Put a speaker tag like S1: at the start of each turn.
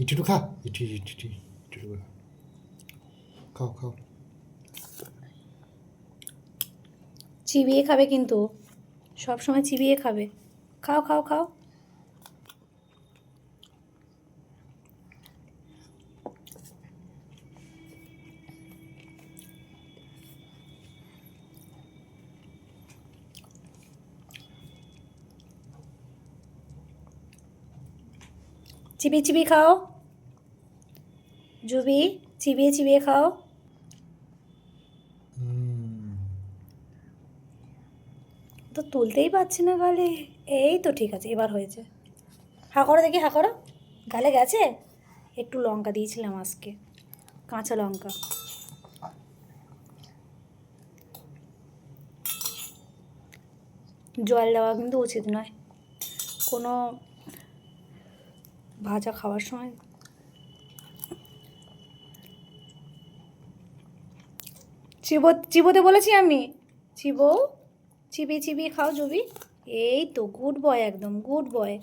S1: একটু খা, একটু খাও খাও।
S2: চিবিয়ে খাবে কিন্তু, সব সময় চিবিয়ে খাবে। খাও খাও খাও। চিবিয়ে চিবিয়ে খাও জুবি, চিবিয়ে চিবিয়ে খাও। তো তুলতেই পারছি না গালে। এই তো ঠিক আছে, এবার হয়েছে। হা করো দেখি, হা করো। গালে গেছে। একটু লঙ্কা দিয়েছিলাম আজকে, কাঁচা লঙ্কা। জল দেওয়া কিন্তু উচিত নয় কোনো ভাজা খাওয়ার সময়। চিবোতে বলেছি আমি। চিবিয়ে চিবিয়ে খাও জুবি। এই তো গুড বয়, একদম গুড বয়।